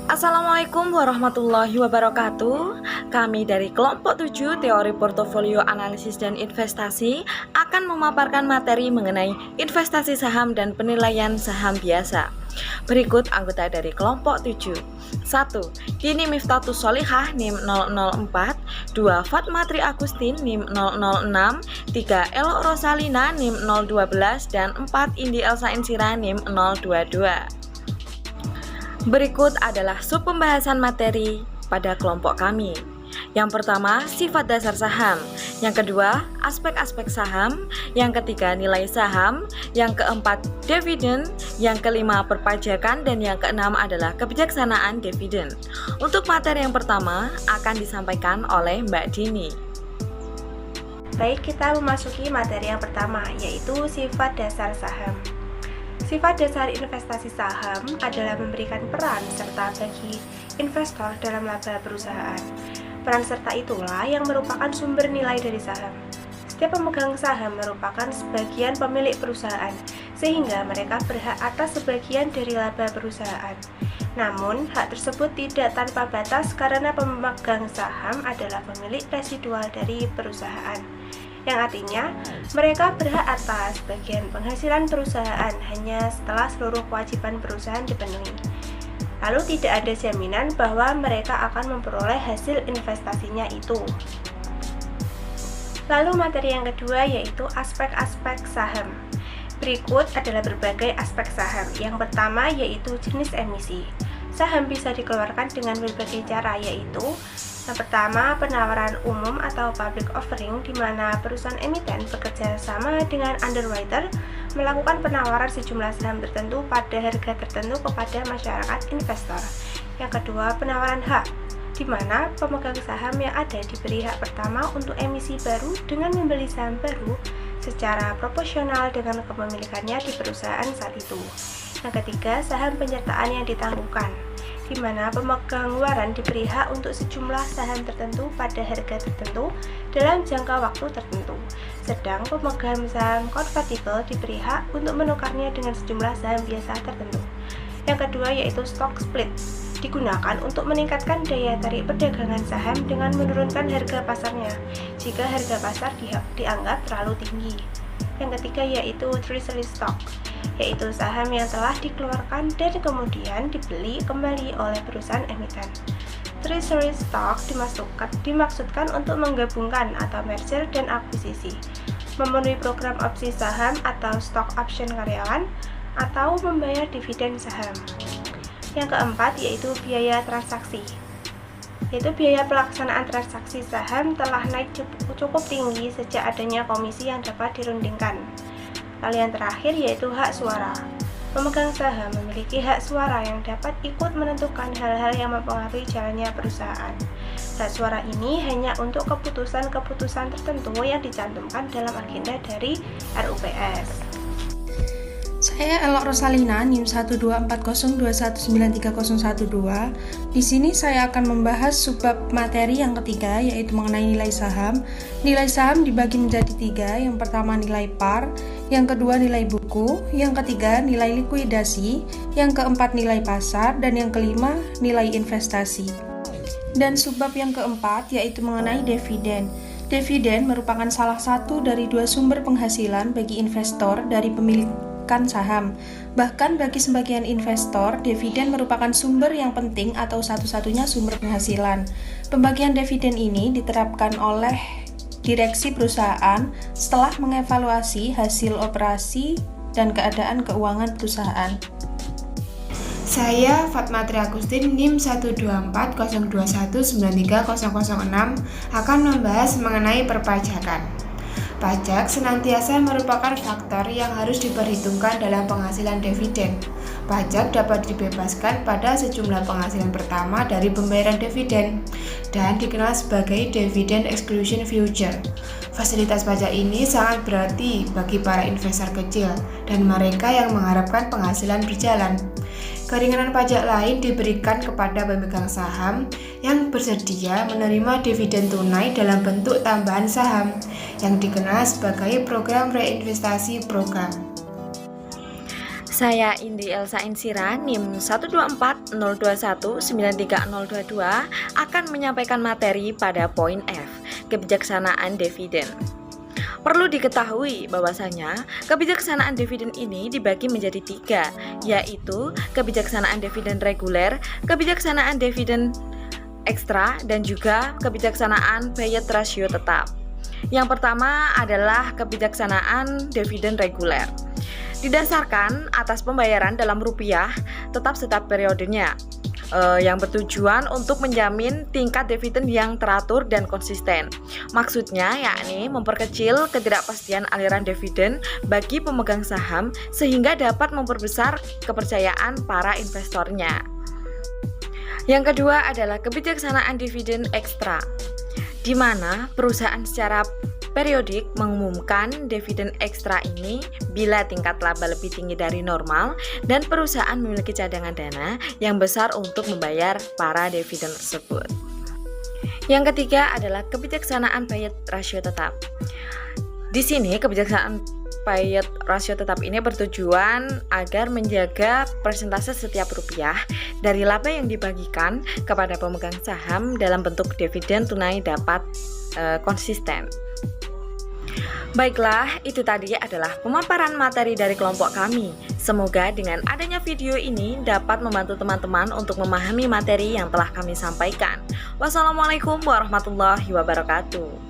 Assalamualaikum warahmatullahi wabarakatuh. Kami dari kelompok 7 Teori Portofolio Analisis dan Investasi akan memaparkan materi mengenai investasi saham dan penilaian saham biasa. Berikut anggota dari kelompok 7. 1. Dini Miftatus Solihah NIM 004, 2. Fatma Tri Agustin NIM 006, 3. Elok Rosalina NIM 012, dan 4. Indi Elsa Insira NIM 022. Berikut adalah sub pembahasan materi pada kelompok kami. Yang pertama, sifat dasar saham. Yang kedua, aspek-aspek saham. Yang ketiga, nilai saham. Yang keempat, dividen. Yang kelima, perpajakan. Dan yang keenam adalah kebijaksanaan dividen. Untuk materi yang pertama akan disampaikan oleh Mbak Dini. Baik, kita memasuki materi yang pertama, yaitu sifat dasar saham. Sifat dasar investasi saham adalah memberikan peran serta bagi investor dalam laba perusahaan. Peran serta itulah yang merupakan sumber nilai dari saham. Setiap pemegang saham merupakan sebagian pemilik perusahaan, sehingga mereka berhak atas sebagian dari laba perusahaan. Namun, hak tersebut tidak tanpa batas karena pemegang saham adalah pemilik residual dari perusahaan, yang artinya mereka berhak atas bagian penghasilan perusahaan hanya setelah seluruh kewajiban perusahaan dipenuhi. Lalu tidak ada jaminan bahwa mereka akan memperoleh hasil investasinya itu. Lalu materi yang kedua yaitu aspek-aspek saham. Berikut adalah berbagai aspek saham. Yang pertama yaitu jenis emisi. Saham bisa dikeluarkan dengan berbagai cara, yaitu yang pertama, penawaran umum atau public offering, di mana perusahaan emiten bekerja sama dengan underwriter melakukan penawaran sejumlah saham tertentu pada harga tertentu kepada masyarakat investor. Yang kedua, penawaran hak, di mana pemegang saham yang ada diberi hak pertama untuk emisi baru dengan membeli saham baru secara proporsional dengan kepemilikannya di perusahaan saat itu. Yang ketiga, saham penyertaan yang ditangguhkan, di mana pemegang waran diberi hak untuk sejumlah saham tertentu pada harga tertentu dalam jangka waktu tertentu, sedang pemegang saham convertible diberi hak untuk menukarnya dengan sejumlah saham biasa tertentu. Yang kedua yaitu stock split, digunakan untuk meningkatkan daya tarik perdagangan saham dengan menurunkan harga pasarnya jika harga pasar dianggap terlalu tinggi. Yang ketiga yaitu treasury stock, yaitu saham yang telah dikeluarkan dan kemudian dibeli kembali oleh perusahaan emiten. Treasury stock dimaksudkan untuk menggabungkan atau merger dan akuisisi, memenuhi program opsi saham atau stock option karyawan, atau membayar dividen saham. Yang keempat yaitu biaya transaksi, yaitu biaya pelaksanaan transaksi saham telah naik cukup tinggi sejak adanya komisi yang dapat dirundingkan. Lalu yang terakhir yaitu hak suara. Pemegang saham memiliki hak suara yang dapat ikut menentukan hal-hal yang mempengaruhi jalannya perusahaan. Hak suara ini hanya untuk keputusan-keputusan tertentu yang dicantumkan dalam agenda dari RUPS. Saya Elok Rosalina, NIM 12402193012. Di sini saya akan membahas subbab materi yang ketiga, yaitu mengenai nilai saham. Nilai saham dibagi menjadi 3. Yang pertama nilai par, yang kedua nilai buku, yang ketiga nilai likuidasi, yang keempat nilai pasar, dan yang kelima nilai investasi. Dan subbab yang keempat yaitu mengenai dividen. Dividen merupakan salah satu dari 2 sumber penghasilan bagi investor dari pemilik saham. Bahkan bagi sebagian investor, dividen merupakan sumber yang penting atau satu-satunya sumber penghasilan. Pembagian dividen ini diterapkan oleh direksi perusahaan setelah mengevaluasi hasil operasi dan keadaan keuangan perusahaan. Saya Fatma Tri Agustin, NIM 12402193006 akan membahas mengenai perpajakan. Pajak senantiasa merupakan faktor yang harus diperhitungkan dalam penghasilan dividen. Pajak dapat dibebaskan pada sejumlah penghasilan pertama dari pembayaran dividen dan dikenal sebagai dividend exclusion feature. Fasilitas pajak ini sangat berarti bagi para investor kecil dan mereka yang mengharapkan penghasilan berjalan. Keringanan pajak lain diberikan kepada pemegang saham yang bersedia menerima dividen tunai dalam bentuk tambahan saham yang dikenal sebagai program reinvestasi program. Saya Indi Elsa Insira, NIM 12402193022 akan menyampaikan materi pada poin F, kebijaksanaan dividen. Perlu diketahui bahwasanya kebijaksanaan dividen ini dibagi menjadi 3, yaitu kebijaksanaan dividen reguler, kebijaksanaan dividen ekstra, dan juga kebijaksanaan payout ratio tetap. Yang pertama adalah kebijaksanaan dividen reguler. Didasarkan atas pembayaran dalam rupiah tetap setiap periodenya, yang bertujuan untuk menjamin tingkat dividen yang teratur dan konsisten. Maksudnya yakni memperkecil ketidakpastian aliran dividen bagi pemegang saham sehingga dapat memperbesar kepercayaan para investornya. Yang kedua adalah kebijaksanaan dividen ekstra, di mana perusahaan secara periodik mengumumkan dividen ekstra ini bila tingkat laba lebih tinggi dari normal dan perusahaan memiliki cadangan dana yang besar untuk membayar para dividen tersebut. Yang ketiga adalah kebijaksanaan payout ratio tetap. Di sini kebijaksanaan payout ratio tetap ini bertujuan agar menjaga persentase setiap rupiah dari laba yang dibagikan kepada pemegang saham dalam bentuk dividen tunai dapat konsisten. Baiklah, itu tadi adalah pemaparan materi dari kelompok kami. Semoga dengan adanya video ini dapat membantu teman-teman untuk memahami materi yang telah kami sampaikan. Wassalamualaikum warahmatullahi wabarakatuh.